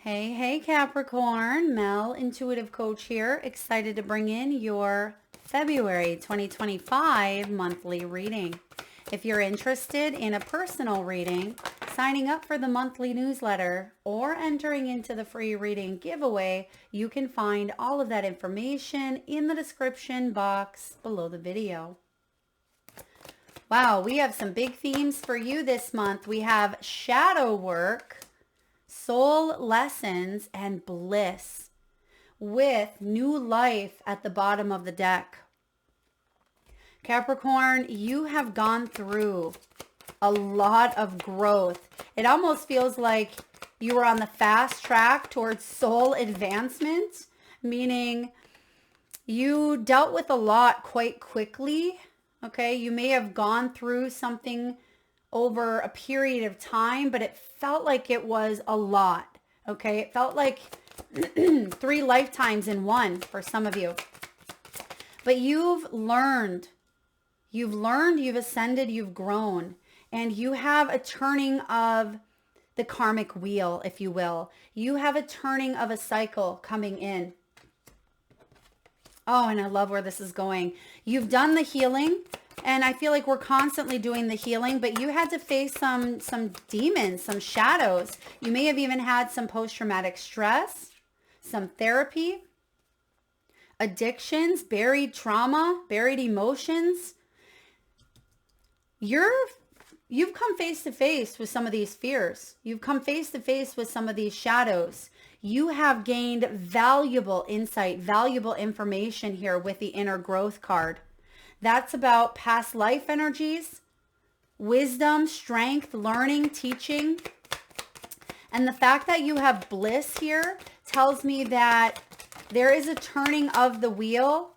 Hey, Capricorn. Mel, intuitive coach here. Excited to bring in your February 2025 monthly reading. If you're interested in a personal reading, signing up for the monthly newsletter, or entering into the free reading giveaway, you can find all of that information in the description box below the video. Wow, we have some big themes for you this month. We have shadow work, soul lessons, and bliss, with new life at the bottom of the deck. Capricorn, you have gone through a lot of growth. It almost feels like you were on the fast track towards soul advancement, meaning you dealt with a lot quite quickly. Okay, you may have gone through something over a period of time, but it felt like it was a lot. Okay, it felt like 3 lifetimes in one for some of you. But you've ascended, you've grown, and you have a turning of the karmic wheel, if you will. You have a turning of a cycle coming in. Oh, and I love where this is going. You've done the healing, and I feel like we're constantly doing the healing, but you had to face some demons, some shadows. You may have even had some post-traumatic stress, some therapy, addictions, buried trauma, buried emotions. You've come face to face with some of these fears. You've come face to face with some of these shadows. You have gained valuable insight, valuable information here with the inner growth card. That's about past life energies, wisdom, strength, learning, teaching. And the fact that you have bliss here tells me that there is a turning of the wheel,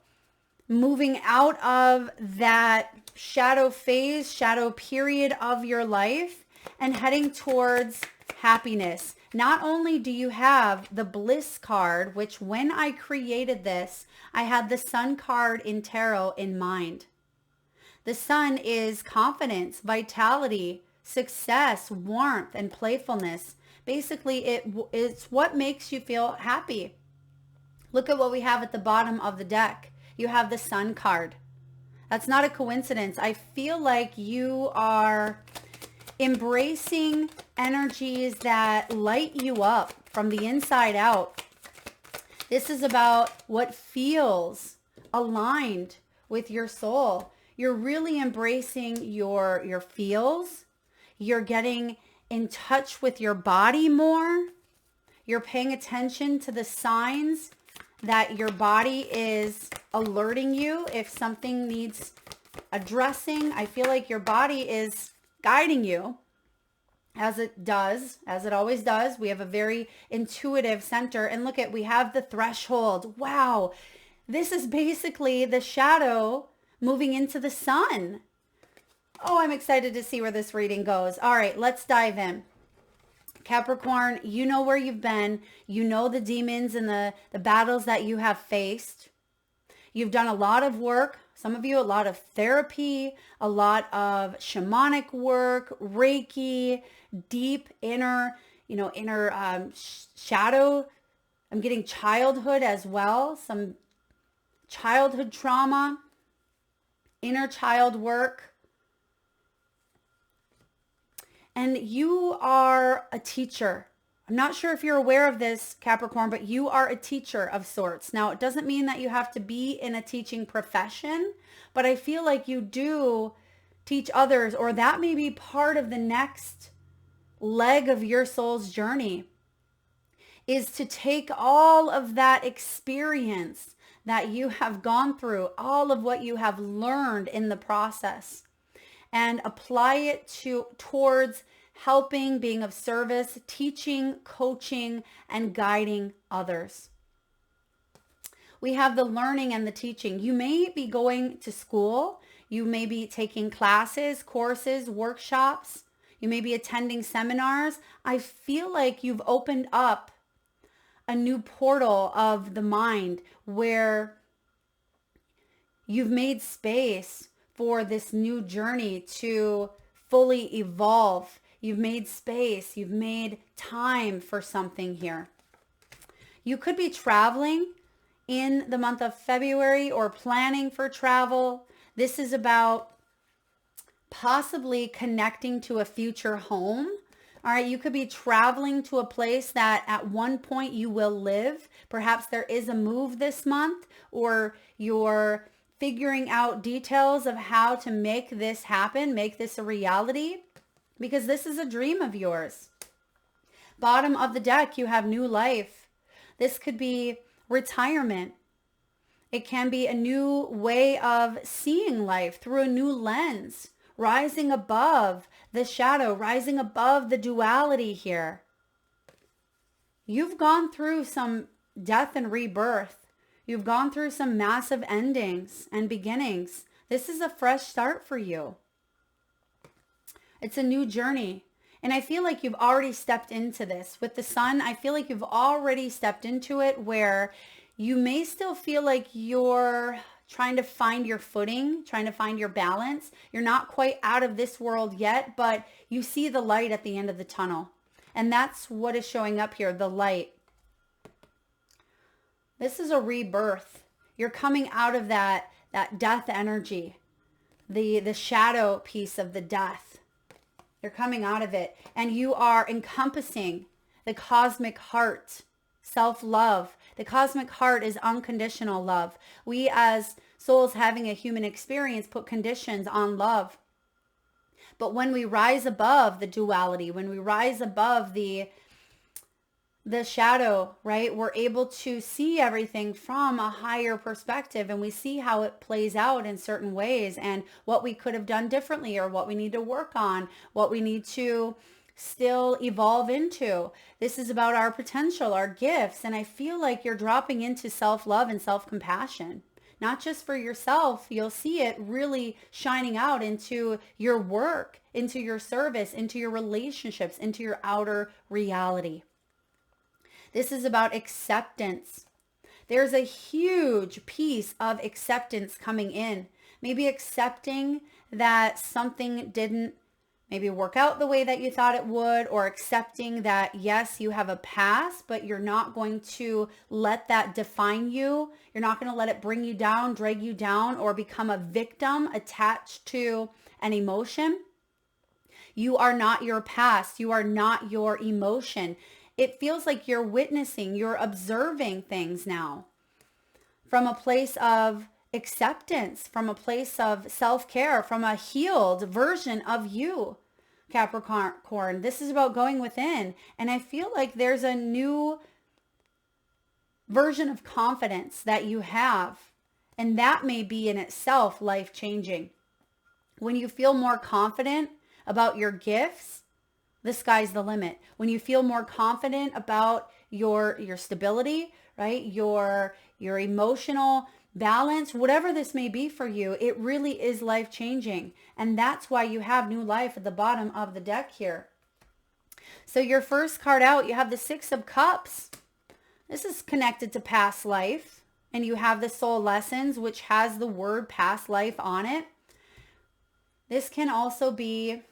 moving out of that shadow phase, shadow period of your life, and heading towards happiness. Not only do you have the bliss card, which when I created this, I had the sun card in tarot in mind. The sun is confidence, vitality, success, warmth, and playfulness. Basically, it's what makes you feel happy. Look at what we have at the bottom of the deck. You have the sun card. That's not a coincidence. I feel like you are embracing energies that light you up from the inside out. This is about what feels aligned with your soul. You're really embracing your feels. You're getting in touch with your body more. You're paying attention to the signs that your body is alerting you if something needs addressing. I feel like your body is guiding you as it does, as it always does. We have a very intuitive center. And look at, we have the threshold. Wow. This is basically the shadow moving into the sun. Oh, I'm excited to see where this reading goes. All right, let's dive in. Capricorn, you know where you've been. You know the demons and the battles that you have faced. You've done a lot of work. Some of you, a lot of therapy, a lot of shamanic work, Reiki, deep inner shadow. I'm getting childhood as well. Some childhood trauma, inner child work. And you are a teacher. I'm not sure if you're aware of this, Capricorn, but you are a teacher of sorts. Now, it doesn't mean that you have to be in a teaching profession, but I feel like you do teach others, or that may be part of the next leg of your soul's journey, is to take all of that experience that you have gone through, all of what you have learned in the process, and apply it towards helping, being of service, teaching, coaching, and guiding others. We have the learning and the teaching. You may be going to school. You may be taking classes, courses, workshops. You may be attending seminars. I feel like you've opened up a new portal of the mind where you've made space for this new journey to fully evolve. You've made space. You've made time for something here. You could be traveling in the month of February or planning for travel. This is about possibly connecting to a future home. All right, you could be traveling to a place that at one point you will live. Perhaps there is a move this month, or you're figuring out details of how to make this happen, make this a reality, because this is a dream of yours. Bottom of the deck, you have new life. This could be retirement. It can be a new way of seeing life through a new lens, rising above the shadow, rising above the duality here. You've gone through some death and rebirth. You've gone through some massive endings and beginnings. This is a fresh start for you. It's a new journey. And I feel like you've already stepped into this. With the sun, I feel like you've already stepped into it, where you may still feel like you're trying to find your footing, trying to find your balance. You're not quite out of this world yet, but you see the light at the end of the tunnel. And that's what is showing up here, the light. This is a rebirth. You're coming out of that death energy, the shadow piece of the death. You're coming out of it, and you are encompassing the cosmic heart, self-love. The cosmic heart is unconditional love. We as souls having a human experience put conditions on love. But when we rise above the duality, when we rise above the shadow, right, we're able to see everything from a higher perspective, and we see how it plays out in certain ways and what we could have done differently, or what we need to work on, what we need to still evolve into. This is about our potential, our gifts. And I feel like you're dropping into self-love and self-compassion, not just for yourself. You'll see it really shining out into your work, into your service, into your relationships, into your outer reality. This is about acceptance. There's a huge piece of acceptance coming in. Maybe accepting that something didn't maybe work out the way that you thought it would, or accepting that, yes, you have a past, but you're not going to let that define you. You're not going to let it bring you down, drag you down, or become a victim attached to an emotion. You are not your past. You are not your emotion. It feels like you're witnessing, you're observing things now from a place of acceptance, from a place of self-care, from a healed version of you, Capricorn. This is about going within. And I feel like there's a new version of confidence that you have. And that may be in itself life-changing. When you feel more confident about your gifts, the sky's the limit. When you feel more confident about your stability, right? Your emotional balance, whatever this may be for you, it really is life-changing. And that's why you have new life at the bottom of the deck here. So your first card out, you have the Six of Cups. This is connected to past life. And you have the Soul Lessons, which has the word past life on it. This can also be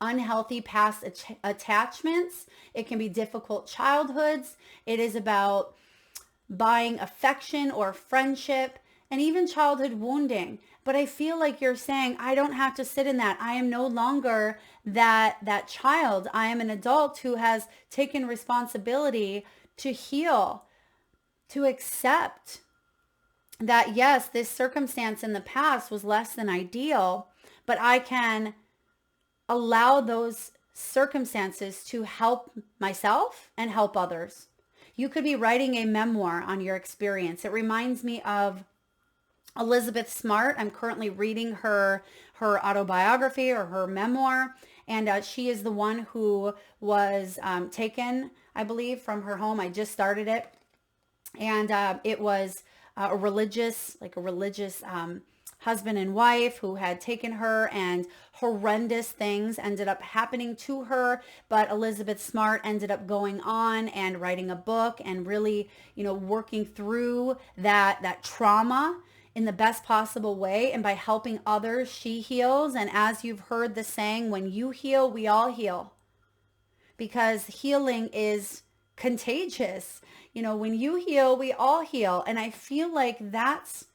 unhealthy past attachments. It can be difficult childhoods. It is about buying affection or friendship, and even childhood wounding. But I feel like you're saying, I don't have to sit in that. I am no longer that child. I am an adult who has taken responsibility to heal, to accept that, yes, this circumstance in the past was less than ideal, but I can allow those circumstances to help myself and help others. You could be writing a memoir on your experience. It reminds me of Elizabeth Smart. I'm currently reading her autobiography or her memoir, and she is the one who was taken, I believe, from her home. I just started it, and it was a religious husband and wife who had taken her, and horrendous things ended up happening to her. But Elizabeth Smart ended up going on and writing a book and really, working through that trauma in the best possible way. And by helping others, she heals. And as you've heard the saying, when you heal, we all heal. Because healing is contagious. You know, when you heal, we all heal. And I feel like that's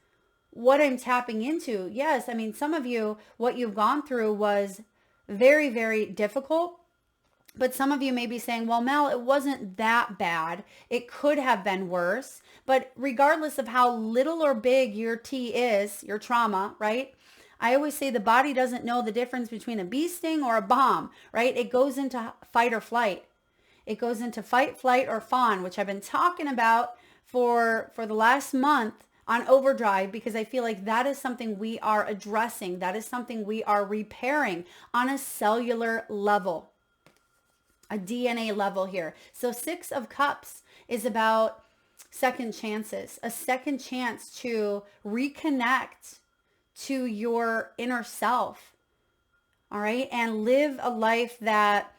what I'm tapping into. Yes, I mean, some of you, what you've gone through was very, very difficult. But some of you may be saying, well, Mel, it wasn't that bad. It could have been worse. But regardless of how little or big your T is, your trauma, right? I always say the body doesn't know the difference between a bee sting or a bomb, right? It goes into fight or flight. It goes into fight, flight, or fawn, which I've been talking about for the last month on overdrive, because I feel like that is something we are addressing. That is something we are repairing on a cellular level, a DNA level here. So 6 of Cups is about second chances, a second chance to reconnect to your inner self. All right. And live a life that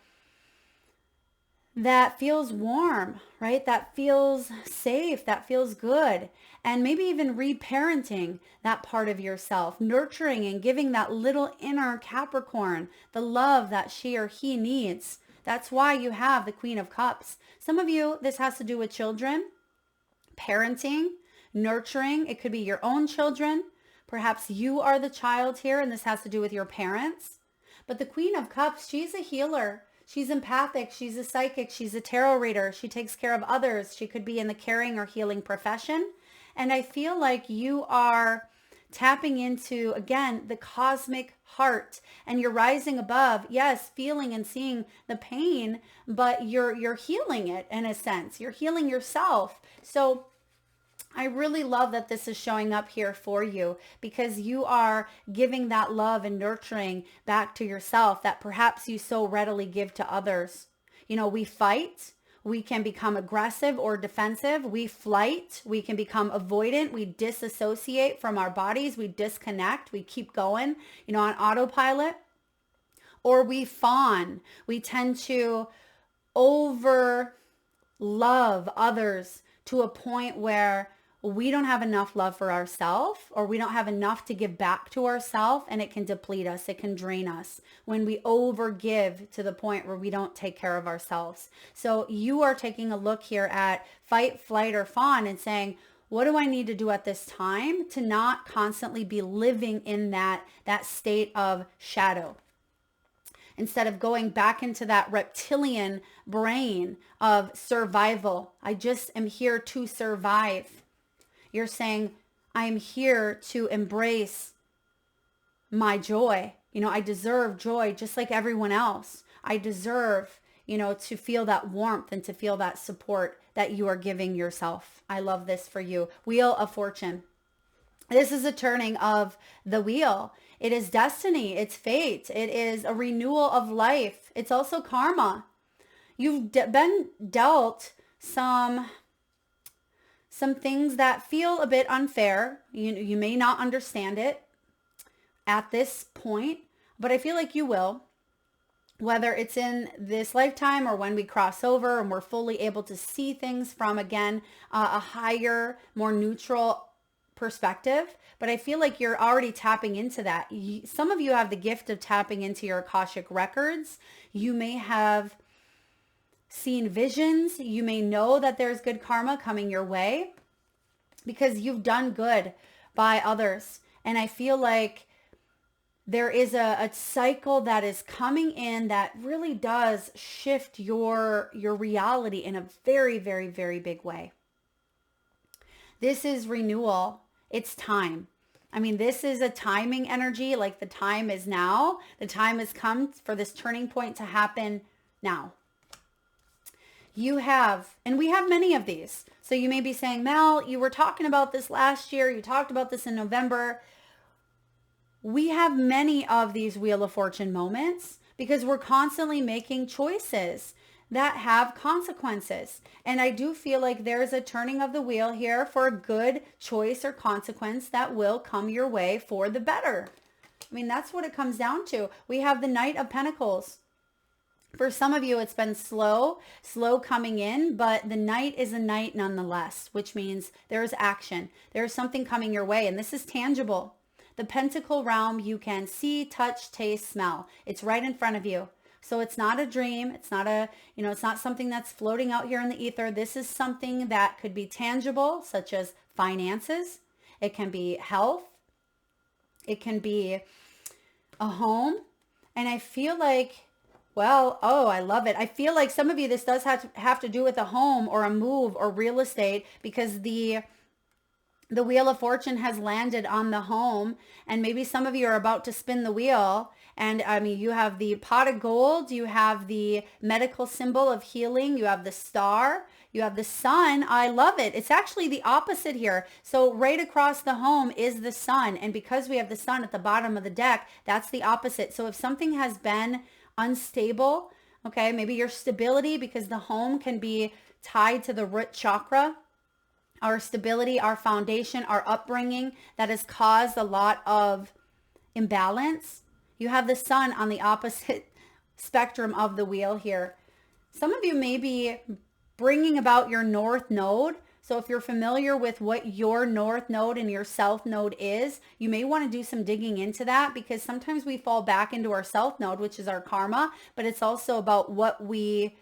feels warm, right? That feels safe, that feels good. And maybe even reparenting that part of yourself, nurturing and giving that little inner Capricorn the love that she or he needs. That's why you have the Queen of Cups. Some of you, this has to do with children, parenting, nurturing. It could be your own children. Perhaps you are the child here, and this has to do with your parents. But the Queen of Cups, she's a healer. She's empathic. She's a psychic. She's a tarot reader. She takes care of others. She could be in the caring or healing profession. And I feel like you are tapping into, again, the cosmic heart, and you're rising above, yes, feeling and seeing the pain, but you're healing it in a sense. You're healing yourself. So I really love that this is showing up here for you, because you are giving that love and nurturing back to yourself that perhaps you so readily give to others. You know, we fight. We can become aggressive or defensive. We flight. We can become avoidant. We disassociate from our bodies. We disconnect. We keep going, you know, on autopilot. Or we fawn. We tend to over love others to a point where we don't have enough love for ourselves, or we don't have enough to give back to ourselves, and it can deplete us. It can drain us when we overgive to the point where we don't take care of ourselves. So you are taking a look here at fight, flight, or fawn and saying, what do I need to do at this time to not constantly be living in that state of shadow? Instead of going back into that reptilian brain of survival, I just am here to survive. You're saying, I'm here to embrace my joy. You know, I deserve joy just like everyone else. I deserve, you know, to feel that warmth and to feel that support that you are giving yourself. I love this for you. Wheel of Fortune. This is a turning of the wheel. It is destiny. It's fate. It is a renewal of life. It's also karma. You've been dealt some things that feel a bit unfair. You may not understand it at this point, but I feel like you will. Whether it's in this lifetime or when we cross over and we're fully able to see things from, again, a higher, more neutral perspective. But I feel like you're already tapping into that. Some of you have the gift of tapping into your Akashic records. You may have seen visions. You may know that there's good karma coming your way because you've done good by others. And I feel like there is a cycle that is coming in that really does shift your reality in a very, very, very big way. This is renewal. It's time. I mean, this is a timing energy, like the time is now. The time has come for this turning point to happen now. You have, and we have many of these. So you may be saying, Mel, you were talking about this last year. You talked about this in November. We have many of these Wheel of Fortune moments because we're constantly making choices that have consequences. And I do feel like there's a turning of the wheel here for a good choice or consequence that will come your way for the better. I mean, that's what it comes down to. We have the Knight of Pentacles. For some of you, it's been slow coming in, but the Knight is a knight nonetheless, which means there's action. There's something coming your way, and this is tangible. The Pentacle realm, you can see, touch, taste, smell. It's right in front of you. So it's not a dream. It's not a, it's not something that's floating out here in the ether. This is something that could be tangible, such as finances. It can be health. It can be a home. And I feel like, well, oh, I love it. I feel like some of you, this does have to do with a home or a move or real estate, because the Wheel of Fortune has landed on the home, and maybe some of you are about to spin the wheel. And I mean, you have the pot of gold, you have the medical symbol of healing, you have the star, you have the sun. I love it. It's actually the opposite here. So right across the home is the sun. And because we have the sun at the bottom of the deck, that's the opposite. So if something has been unstable, okay, maybe your stability, because the home can be tied to the root chakra, our stability, our foundation, our upbringing, that has caused a lot of imbalance. You have the sun on the opposite spectrum of the wheel here. Some of you may be bringing about your north node. So if you're familiar with what your north node and your south node is, you may want to do some digging into that, because sometimes we fall back into our south node, which is our karma, but it's also about what we're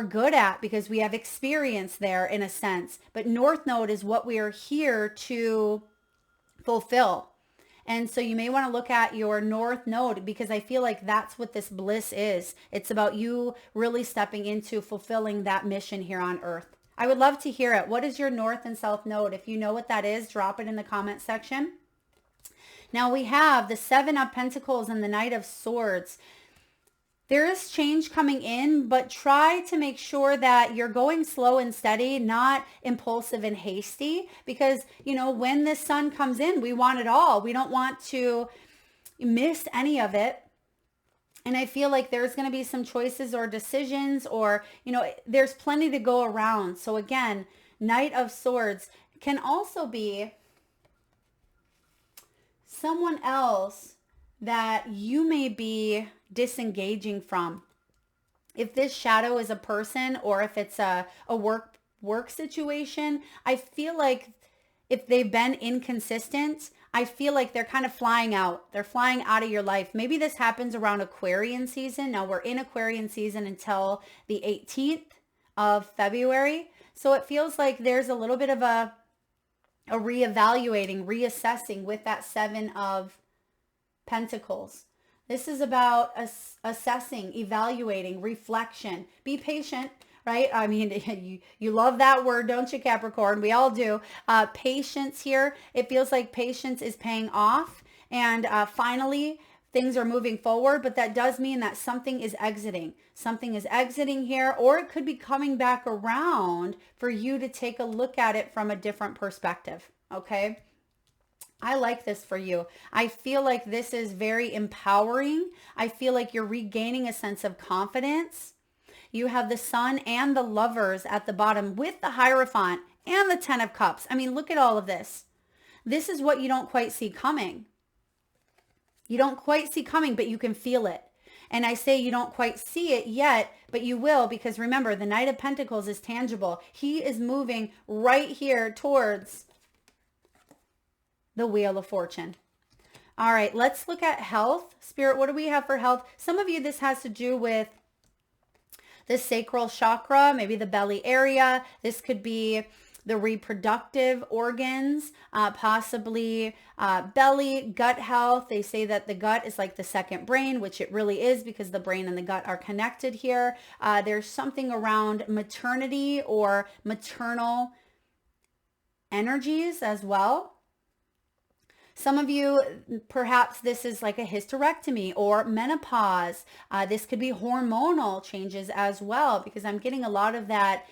good at, because we have experience there in a sense. But north node is what we are here to fulfill. And so you may want to look at your north node, because I feel like that's what this bliss is. It's about you really stepping into fulfilling that mission here on earth. I would love to hear it. What is your north and south node? If you know what that is, drop it in the comment section. Now we have the Seven of Pentacles and the Knight of Swords. There is change coming in, but try to make sure that you're going slow and steady, not impulsive and hasty, because, when the sun comes in, we want it all. We don't want to miss any of it. And I feel like there's going to be some choices or decisions, or, there's plenty to go around. So again, Knight of Swords can also be someone else that you may be disengaging from. If this shadow is a person, or if it's a work situation, I feel like if they've been inconsistent, I feel like they're kind of flying out. They're flying out of your life. Maybe this happens around Aquarian season. Now we're in Aquarian season until the 18th of February. So it feels like there's a little bit of a reevaluating, reassessing with that Seven of Pentacles. This is about assessing, evaluating, reflection. Be patient, right? I mean, you love that word, don't you, Capricorn? We all do. Patience here. It feels like patience is paying off. And finally, things are moving forward. But that does mean that something is exiting. Something is exiting here, or it could be coming back around for you to take a look at it from a different perspective, okay? I like this for you. I feel like this is very empowering. I feel like you're regaining a sense of confidence. You have the Sun and the Lovers at the bottom with the Hierophant and the Ten of Cups. I mean, look at all of this. This is what you don't quite see coming. You don't quite see coming, but you can feel it. And I say you don't quite see it yet, but you will, because remember, the Knight of Pentacles is tangible. He is moving right here towards the Wheel of Fortune. All right, let's look at health. Spirit, what do we have for health? Some of you, this has to do with the sacral chakra, maybe the belly area. This could be the reproductive organs, possibly belly, gut health. They say that the gut is like the second brain, which it really is, because the brain and the gut are connected here. There's something around maternity or maternal energies as well. Some of you, perhaps this is like a hysterectomy or menopause. This could be hormonal changes as well, because I'm getting a lot of that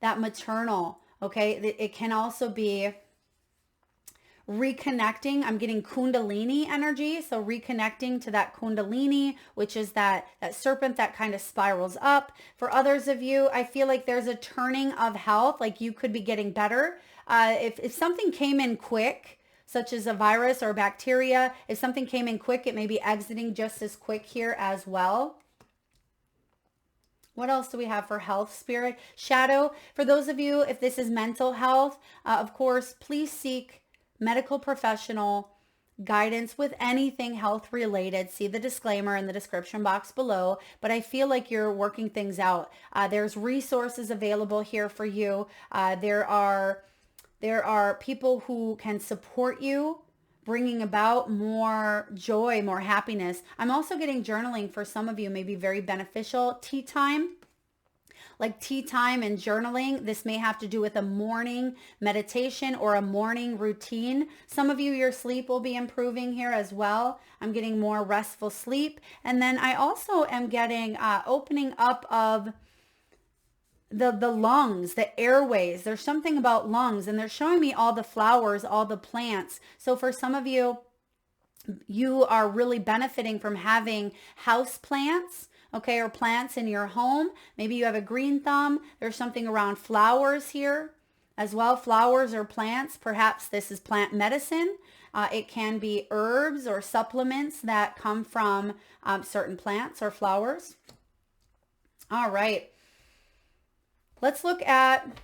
maternal, okay? It can also be reconnecting. I'm getting Kundalini energy. So reconnecting to that Kundalini, which is that serpent that kind of spirals up. For others of you, I feel like there's a turning of health, like you could be getting better. If something came in quick, such as a virus or bacteria, if something came in quick, it may be exiting just as quick here as well. What else do we have for health, Spirit? Shadow, for those of you, if this is mental health, of course, please seek medical professional guidance with anything health related, see the disclaimer in the description box below. But I feel like you're working things out. There's resources available here for you. There are people who can support you, bringing about more joy, more happiness. I'm also getting journaling for some of you may be very beneficial. Tea time. Like tea time and journaling. This may have to do with a morning meditation or a morning routine. Some of you, your sleep will be improving here as well. I'm getting more restful sleep. And then I also am getting opening up of the lungs, the airways. There's something about lungs, and they're showing me all the flowers, all the plants. So for some of you, you are really benefiting from having house plants, okay, or plants in your home. Maybe you have a green thumb. There's something around flowers here as well. Flowers or plants. Perhaps this is plant medicine. It can be herbs or supplements that come from certain plants or flowers. All right. Let's look at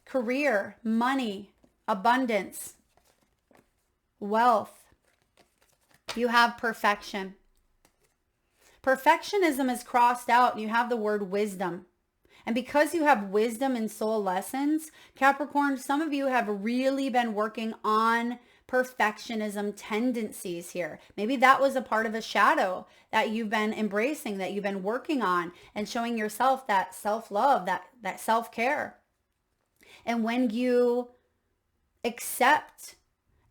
career, money, abundance, wealth. You have perfection. Perfectionism is crossed out and you have the word wisdom. And because you have wisdom and soul lessons, Capricorn, some of you have really been working on perfectionism tendencies here. Maybe that was a part of a shadow that you've been embracing, that you've been working on, and showing yourself that self-love, that self-care. And when you accept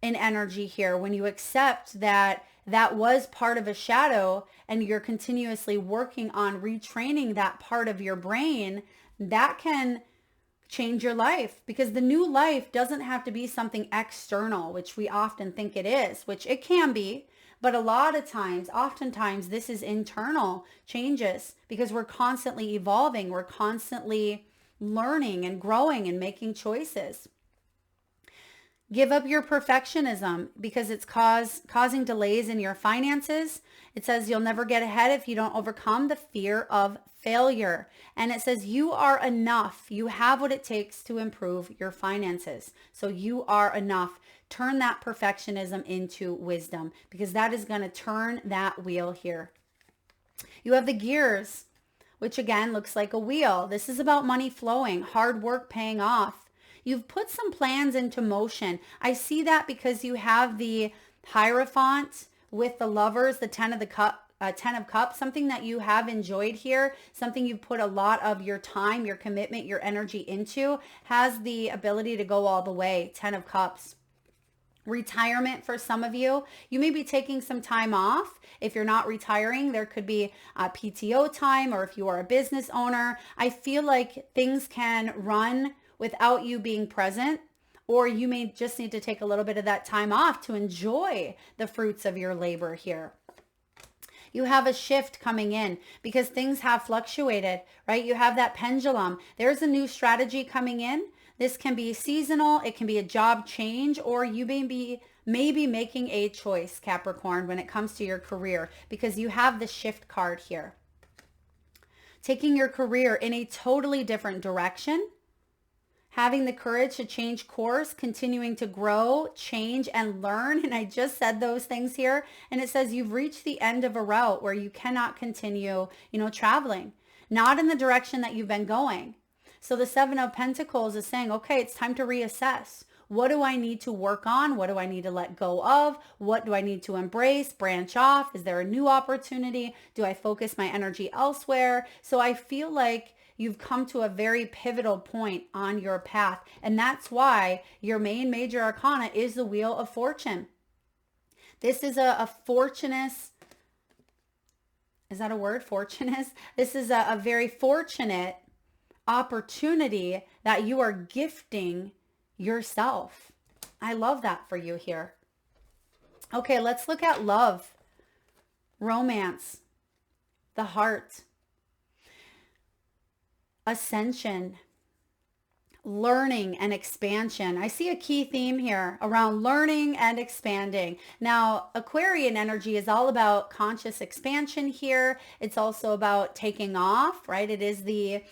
an energy here, when you accept that that was part of a shadow and you're continuously working on retraining that part of your brain, that can change your life, because the new life doesn't have to be something external, which we often think it is, which it can be. But a lot of times, oftentimes, this is internal changes because we're constantly evolving. We're constantly learning and growing and making choices. Give up your perfectionism because it's causing delays in your finances. It says you'll never get ahead if you don't overcome the fear of failure. And it says you are enough. You have what it takes to improve your finances. So you are enough. Turn that perfectionism into wisdom, because that is going to turn that wheel here. You have the gears, which again looks like a wheel. This is about money flowing, hard work paying off. You've put some plans into motion. I see that because you have the Hierophant with the lovers, the 10 of Cups, something that you have enjoyed here, something you've put a lot of your time, your commitment, your energy into, has the ability to go all the way. 10 of Cups. Retirement for some of you. You may be taking some time off. If you're not retiring, there could be a PTO time, or if you are a business owner, I feel like things can run without you being present, or you may just need to take a little bit of that time off to enjoy the fruits of your labor here. You have a shift coming in because things have fluctuated, right? You have that pendulum. There's a new strategy coming in. This can be seasonal. It can be a job change, or you may be making a choice, Capricorn, when it comes to your career, because you have the shift card here. Taking your career in a totally different direction. Having the courage to change course, continuing to grow, change, and learn. And I just said those things here. And it says you've reached the end of a route where you cannot continue, traveling, not in the direction that you've been going. So the 7 of Pentacles is saying, okay, it's time to reassess. What do I need to work on? What do I need to let go of? What do I need to embrace, branch off? Is there a new opportunity? Do I focus my energy elsewhere? So I feel like you've come to a very pivotal point on your path. And that's why your main major arcana is the Wheel of Fortune. This is a fortunate, is that a word? Fortunate? This is a very fortunate opportunity that you are gifting yourself. I love that for you here. Okay, let's look at love, romance, the heart, ascension, learning and expansion. I see a key theme here around learning and expanding. Now, Aquarian energy is all about conscious expansion here. It's also about taking off, right? It is the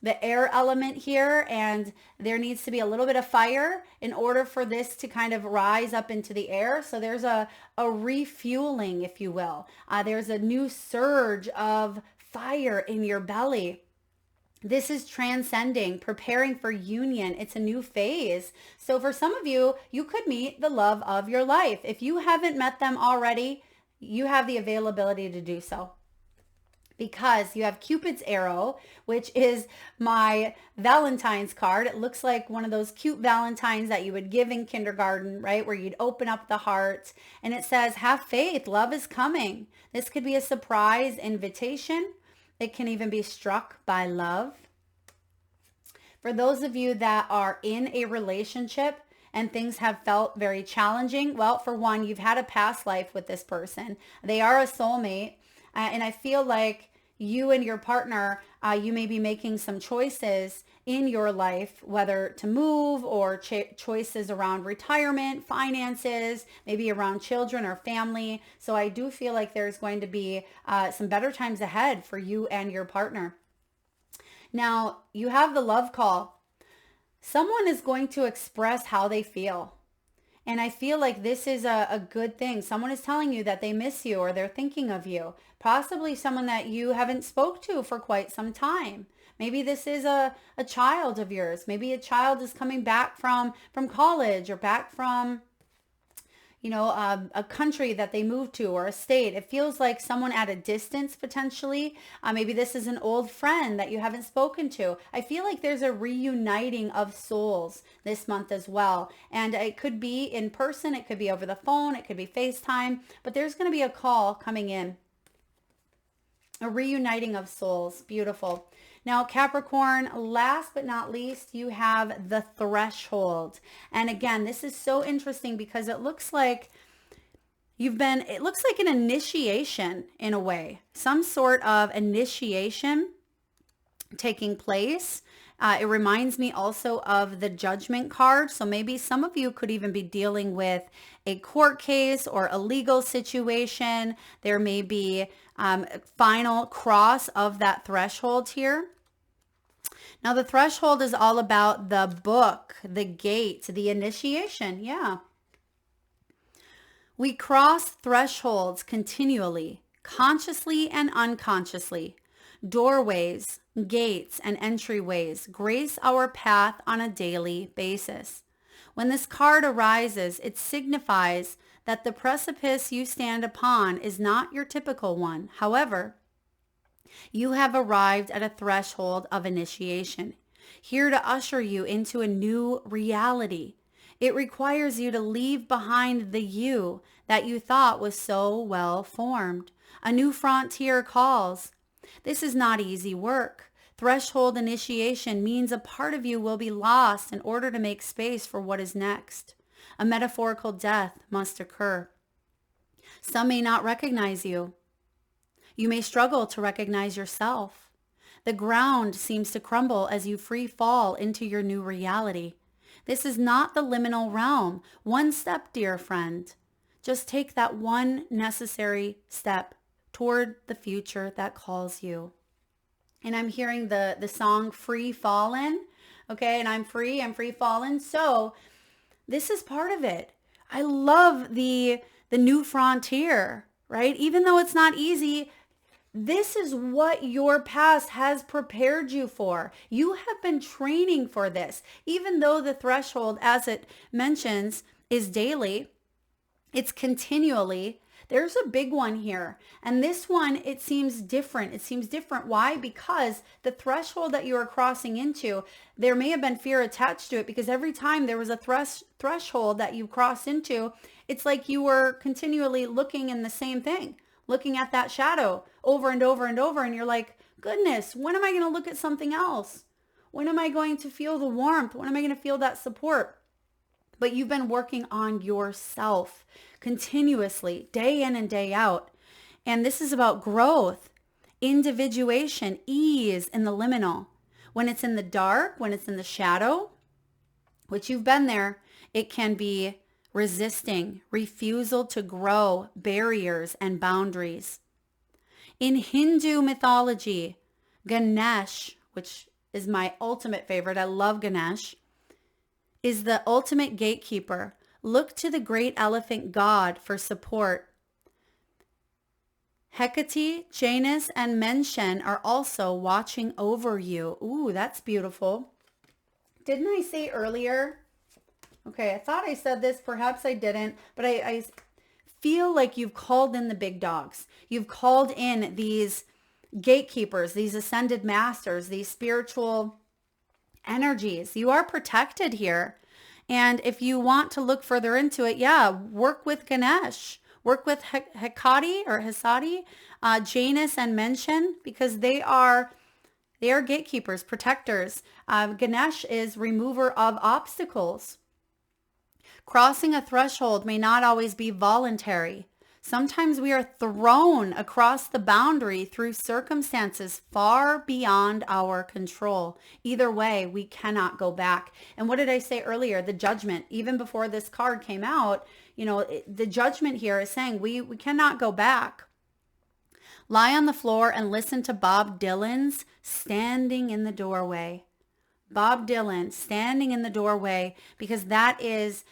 the air element here, and there needs to be a little bit of fire in order for this to kind of rise up into the air. So there's a refueling, if you will. There's a new surge of fire in your belly. This is transcending, preparing for union. It's a new phase. So for some of you, you could meet the love of your life. If you haven't met them already, you have the availability to do so, because you have Cupid's arrow, which is my Valentine's card. It looks like one of those cute Valentines that you would give in kindergarten, right? Where you'd open up the heart, and it says, have faith, love is coming. This could be a surprise invitation. It can even be struck by love. For those of you that are in a relationship and things have felt very challenging, well, for one, you've had a past life with this person. They are a soulmate. And I feel like you and your partner, you may be making some choices in your life, whether to move or choices around retirement, finances, maybe around children or family. So I do feel like there's going to be some better times ahead for you and your partner. Now, you have the love call. Someone is going to express how they feel. And I feel like this is a good thing. Someone is telling you that they miss you or they're thinking of you. Possibly someone that you haven't spoke to for quite some time. Maybe this is a child of yours. Maybe a child is coming back from college or back from, a country that they moved to or a state. It feels like someone at a distance potentially. Maybe this is an old friend that you haven't spoken to. I feel like there's a reuniting of souls this month as well. And it could be in person. It could be over the phone. It could be FaceTime. But there's going to be a call coming in. A reuniting of souls. Beautiful. Now, Capricorn, last but not least, you have the threshold. And again, this is so interesting because it looks like it looks like an initiation in a way, some sort of initiation taking place. It reminds me also of the Judgment card. So maybe some of you could even be dealing with a court case or a legal situation. There may be final cross of that threshold here. Now, the threshold is all about the book, the gate, the initiation. Yeah. We cross thresholds continually, consciously and unconsciously. Doorways, gates, and entryways grace our path on a daily basis. When this card arises, it signifies that the precipice you stand upon is not your typical one. However, you have arrived at a threshold of initiation, here to usher you into a new reality. It requires you to leave behind the you that you thought was so well formed. A new frontier calls. This is not easy work. Threshold initiation means a part of you will be lost in order to make space for what is next. A metaphorical death must occur. Some may not recognize you. You may struggle to recognize yourself. The ground seems to crumble as you free fall into your new reality. This is not the liminal realm. One step, dear friend. Just take that one necessary step toward the future that calls you. And I'm hearing the song Free Fallen. Okay, and I'm free fallen. So this is part of it. I love the new frontier, right? Even though it's not easy, this is what your past has prepared you for. You have been training for this. Even though the threshold, as it mentions, is daily, it's continually. There's a big one here. And this one, it seems different. It seems different. Why? Because the threshold that you are crossing into, there may have been fear attached to it, because every time there was a threshold that you crossed into, it's like you were continually looking in the same thing, looking at that shadow over and over and over. And you're like, goodness, when am I going to look at something else? When am I going to feel the warmth? When am I going to feel that support? But you've been working on yourself continuously, day in and day out. And this is about growth, individuation, ease in the liminal. When it's in the dark, when it's in the shadow, which you've been there, it can be resisting, refusal to grow, barriers and boundaries. In Hindu mythology, Ganesh, which is my ultimate favorite. I love Ganesh. Is the ultimate gatekeeper. Look to the great elephant god for support. Hecate, Janus, and Menshen are also watching over you. Ooh, that's beautiful. Didn't I say earlier? Okay, I thought I said this. Perhaps I didn't. But I feel like you've called in the big dogs. You've called in these gatekeepers, these ascended masters, these spiritual energies. You are protected here. And if you want to look further into it, yeah, work with Ganesh. Work with Hecate or Hesadi, Janus and Menshen, because they are gatekeepers, protectors. Ganesh is remover of obstacles. Crossing a threshold may not always be voluntary. Sometimes we are thrown across the boundary through circumstances far beyond our control. Either way, we cannot go back. And what did I say earlier? The judgment, even before this card came out, the judgment here is saying we cannot go back. Lie on the floor and listen to Bob Dylan's Standing in the Doorway. Bob Dylan, Standing in the Doorway, because that is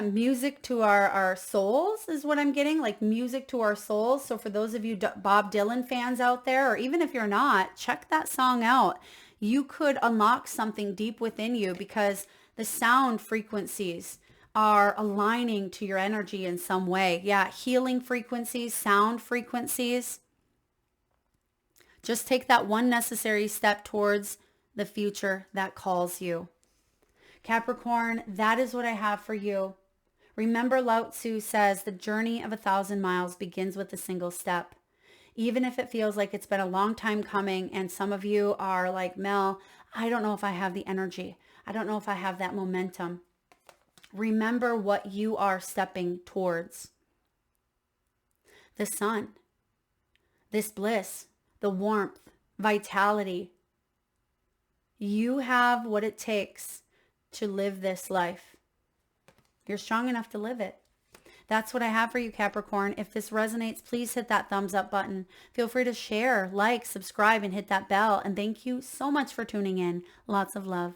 music to our souls is what I'm getting, like music to our souls. So for those of you Bob Dylan fans out there, or even if you're not, check that song out. You could unlock something deep within you because the sound frequencies are aligning to your energy in some way. Yeah, healing frequencies, sound frequencies. Just take that one necessary step towards the future that calls you. Capricorn, that is what I have for you. Remember, Lao Tzu says the journey of 1,000 miles begins with a single step. Even if it feels like it's been a long time coming and some of you are like, Mel, I don't know if I have the energy. I don't know if I have that momentum. Remember what you are stepping towards. The sun, this bliss, the warmth, vitality. You have what it takes to live this life. You're strong enough to live it. That's what I have for you, Capricorn. If this resonates, please hit that thumbs up button. Feel free to share, like, subscribe, and hit that bell. And thank you so much for tuning in. Lots of love.